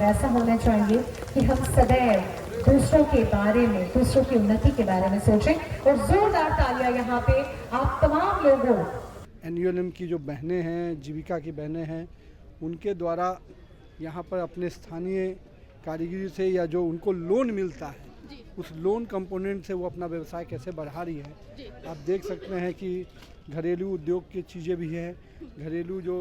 ऐसा होना चाहिए कि हम सदैव दूसरों के बारे में, दूसरों की उन्नति के बारे में सोचें। और जोरदार तालियां यहाँ पे आप तमाम लोगों। एनयूएलएम की जो बहनें हैं, जीविका की बहनें हैं, उनके द्वारा यहाँ पर अपने स्थानीय कारीगरी से या जो उनको लोन मिलता है उस लोन कंपोनेंट से वो अपना व्यवसाय कैसे बढ़ा रही है। आप देख सकते हैं कि घरेलू उद्योग की चीज़ें भी हैं, घरेलू जो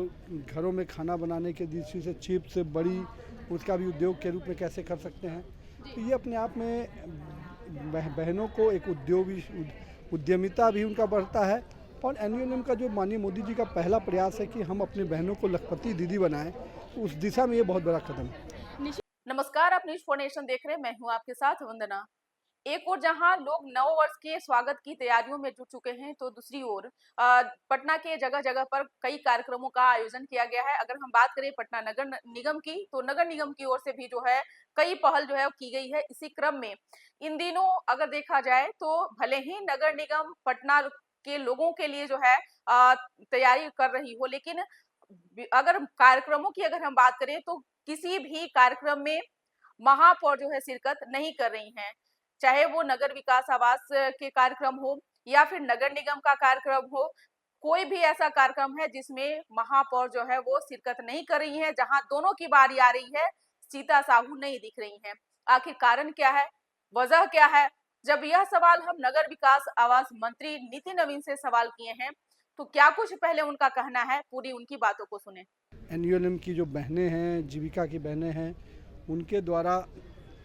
घरों में खाना बनाने के दृष्टि से चिप्स से बड़ी उसका भी उद्योग के रूप में कैसे कर सकते हैं। तो ये अपने आप में बहनों को एक उद्यमिता भी उनका बढ़ता है। और एनयूएलएम का जो माननीय मोदी जी का पहला प्रयास है कि हम अपनी बहनों को लखपति दीदी बनाएं, तो उस दिशा में ये बहुत बड़ा कदम है। नमस्कार, आप न्यूज़ 4 नेशन देख रहे हैं। मैं हूं आपके साथ वंदना। एक और जहां लोग नव वर्ष के स्वागत की तैयारियों में जुट चुके हैं, तो दूसरी ओर पटना के जगह जगह पर कई कार्यक्रमों का आयोजन किया गया है। अगर हम बात करें पटना नगर निगम की, तो नगर निगम की ओर से भी जो है कई पहल जो है की गई है। इसी क्रम में इन दिनों अगर देखा जाए तो भले ही नगर निगम पटना के लोगों के लिए जो है तैयारी कर रही हो, लेकिन अगर कार्यक्रमों की अगर हम बात करें तो किसी भी कार्यक्रम में महापौर जो है शिरकत नहीं कर रही हैं। चाहे वो नगर विकास आवास के कार्यक्रम हो या फिर नगर निगम का कार्यक्रम हो, कोई भी ऐसा कार्यक्रम है जिसमें महापौर जो है वो शिरकत नहीं कर रही है। जहां दोनों की बारी आ रही है, सीता साहू नहीं दिख रही हैं। आखिर कारण क्या है, वजह क्या है? जब यह सवाल हम नगर विकास आवास मंत्री नितिन नवीन से सवाल किए हैं, तो क्या कुछ पहले उनका कहना है, पूरी उनकी बातों को सुने। एनयूएलएम की जो बहनें हैं, जीविका की बहनें हैं, उनके द्वारा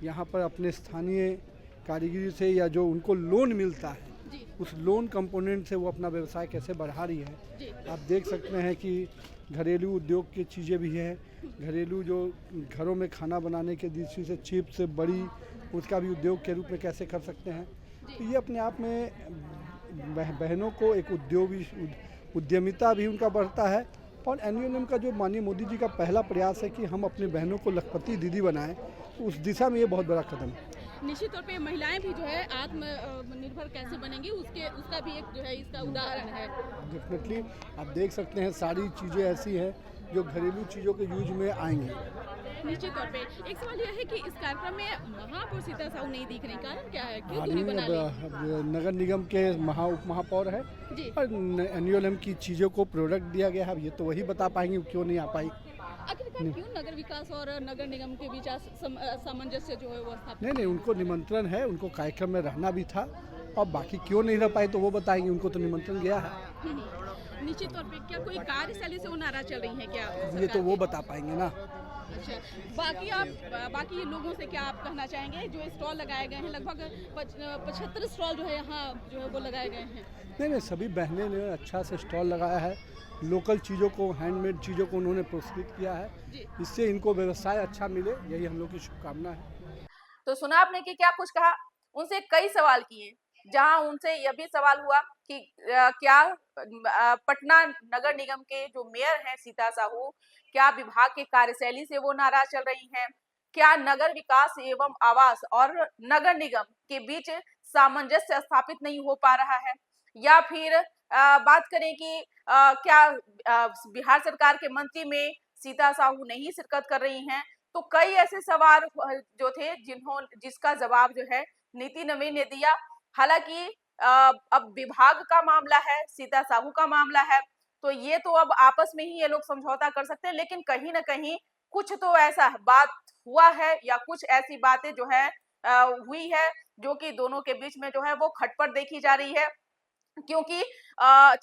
यहाँ पर अपने स्थानीय कारीगरी से या जो उनको लोन मिलता है उस लोन कंपोनेंट से वो अपना व्यवसाय कैसे बढ़ा रही है। आप देख सकते हैं कि घरेलू उद्योग की चीज़ें भी हैं, घरेलू जो घरों में खाना बनाने के दृष्टि से चिप्स से बड़ी उसका भी उद्योग के रूप में कैसे कर सकते हैं। तो ये अपने आप में बहनों को एक उद्यमिता भी उनका बढ़ता है। और एनयूएलएम का जो माननीय मोदी जी का पहला प्रयास है कि हम अपनी बहनों को लखपति दीदी बनाएं, तो उस दिशा में ये बहुत बड़ा कदम है। निश्चित तौर पे महिलाएं भी जो है आत्मनिर्भर कैसे बनेंगी उसका भी एक जो है इसका उदाहरण है। डेफिनेटली आप देख सकते हैं सारी चीज़ें ऐसी हैं जो घरेलू चीज़ों के यूज में आएंगी। निश्चित तौर पे एक सवाल यह है कि इस कार्यक्रम में महापौर सीता साहू नहीं दिख रही, कारण क्या है, क्यों दूरी बना ली? नगर निगम के उप महापौर है और एनयूएलएम की चीज़ों को प्रोडक्ट दिया गया है। ये तो वही बता पाएंगे क्यों नहीं आ पाई। आखिरकार क्यों नगर विकास और नगर निगम के बीच सामंजस्य जो है वो स्थापित? नहीं, उनको निमंत्रण है, उनको कार्यक्रम में रहना भी था और बाकी क्यों नहीं रह पाए तो वो बताएंगे। उनको तो निमंत्रण गया है। निश्चित तौर पे क्या कोई कार्यशैली से वो नाराज चल रही है क्या? ये तो वो बता पाएंगे ना। अच्छा, बाकी लोगों से क्या आप कहना चाहेंगे? जो स्टॉल लगाए गए हैं, लगभग 75 स्टॉल जो है यहाँ जो है वो लगाए गए हैं। नहीं, सभी बहनें ने अच्छा से स्टॉल लगाया है। लोकल चीज़ों को, हैंडमेड चीज़ों को उन्होंने प्रोत्साहित किया है। इससे इनको व्यवसाय अच्छा मिले, यही हम लोग की शुभकामना है। तो सुना आपने कि क्या कुछ कहा, उनसे कई सवाल किए, जहां उनसे यह भी सवाल हुआ कि क्या पटना नगर निगम के जो मेयर हैं सीता साहू, क्या विभाग के कार्यशैली से वो नाराज चल रही हैं? क्या नगर विकास एवं आवास और नगर निगम के बीच सामंजस्य स्थापित नहीं हो पा रहा है? या फिर बात करें कि क्या बिहार सरकार के मंत्री में सीता साहू नहीं शिरकत कर रही हैं? तो कई ऐसे सवाल जो थे जिसका जवाब जो है नीति नवीन ने दिया। हालांकि अब विभाग का मामला है, सीता साहू का मामला है, तो ये तो अब आपस में ही ये लोग समझौता कर सकते हैं, लेकिन कहीं ना कहीं कुछ तो ऐसा बात हुआ है या कुछ ऐसी बातें जो है हुई है जो कि दोनों के बीच में जो है वो खटपट देखी जा रही है। क्योंकि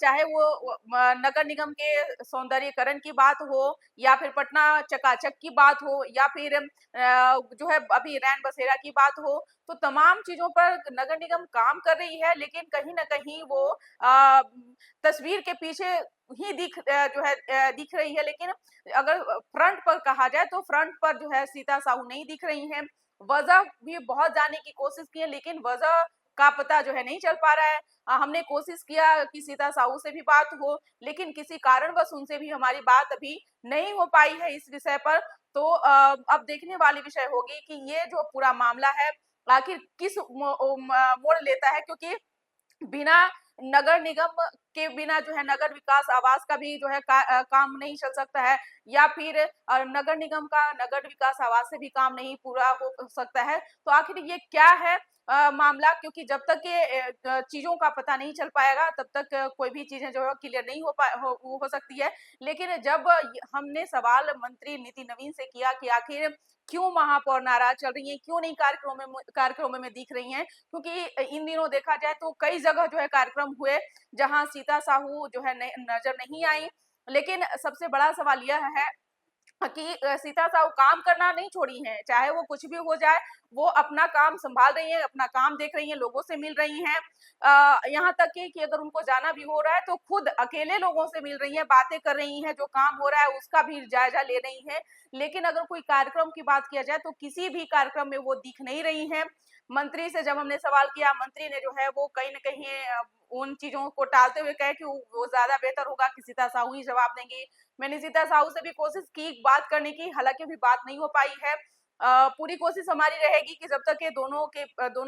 चाहे वो नगर निगम के सौंदर्यीकरण की बात हो या फिर पटना चकाचक की बात हो या फिर जो है अभी रैन बसेरा की बात हो, तो तमाम चीजों पर नगर निगम काम कर रही है, लेकिन कहीं ना कहीं वो तस्वीर के पीछे ही दिख रही है। लेकिन अगर फ्रंट पर कहा जाए तो फ्रंट पर जो है सीता साहू नहीं दिख रही हैं। वजह भी बहुत जानने की कोशिश की है, लेकिन वजह का पता जो है नहीं चल पा रहा है। हमने कोशिश किया कि सीता साहू से भी बात हो, लेकिन किसी कारणवश उनसे भी हमारी बात अभी नहीं हो पाई है इस विषय पर। तो अब देखने वाली विषय होगी कि ये जो पूरा मामला है आखिर किस मोड़ लेता है, क्योंकि बिना नगर निगम के बिना जो है नगर विकास आवास का भी जो है काम नहीं चल सकता है, या फिर नगर निगम का नगर विकास आवास से भी काम नहीं पूरा हो सकता है। तो आखिर ये क्या है मामला, क्योंकि जब तक ये चीजों का पता नहीं चल पाएगा तब तक कोई भी चीजें जो है क्लियर नहीं हो सकती है। लेकिन जब हमने सवाल मंत्री नितिन नवीन से किया कि आखिर क्यों महापौर नाराज चल रही हैं, क्यों नहीं कार्यक्रमों में दिख रही हैं, क्योंकि इन दिनों देखा जाए तो कई जगह जो है कार्यक्रम हुए जहां सीता साहू जो है नजर नहीं आई। लेकिन सबसे बड़ा सवाल यह है कि सीता साहू काम करना नहीं छोड़ी हैं, चाहे वो कुछ भी हो जाए, वो अपना काम संभाल रही हैं, अपना काम देख रही हैं, लोगों से मिल रही हैं। यहाँ तक कि अगर उनको जाना भी हो रहा है तो खुद अकेले लोगों से मिल रही हैं, बातें कर रही हैं, जो काम हो रहा है उसका भी जायजा ले रही हैं। लेकिन अगर कोई कार्यक्रम की बात किया जाए तो किसी भी कार्यक्रम में वो दिख नहीं रही हैं। मंत्री से जब हमने सवाल किया, मंत्री ने जो है वो कहीं न कहीं उन चीजों को टालते हुए कहे कि वो ज्यादा बेहतर होगा कि सीता साहू ही जवाब देंगी। मैंने सीता साहू से भी कोशिश की बात करने की, हालांकि अभी बात नहीं हो पाई है। पूरी कोशिश हमारी रहेगी कि जब तक ये दोनों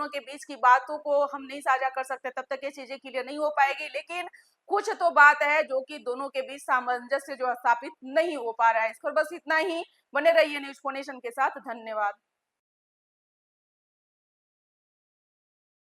के बीच की बातों को हम नहीं साझा कर सकते तब तक ये चीजें क्लियर नहीं हो पाएगी। लेकिन कुछ तो बात है जो कि दोनों के बीच सामंजस्य जो है स्थापित नहीं हो पा रहा है। इस पर बस इतना ही। बने रहिए न्यूज़4नेशन के साथ। धन्यवाद।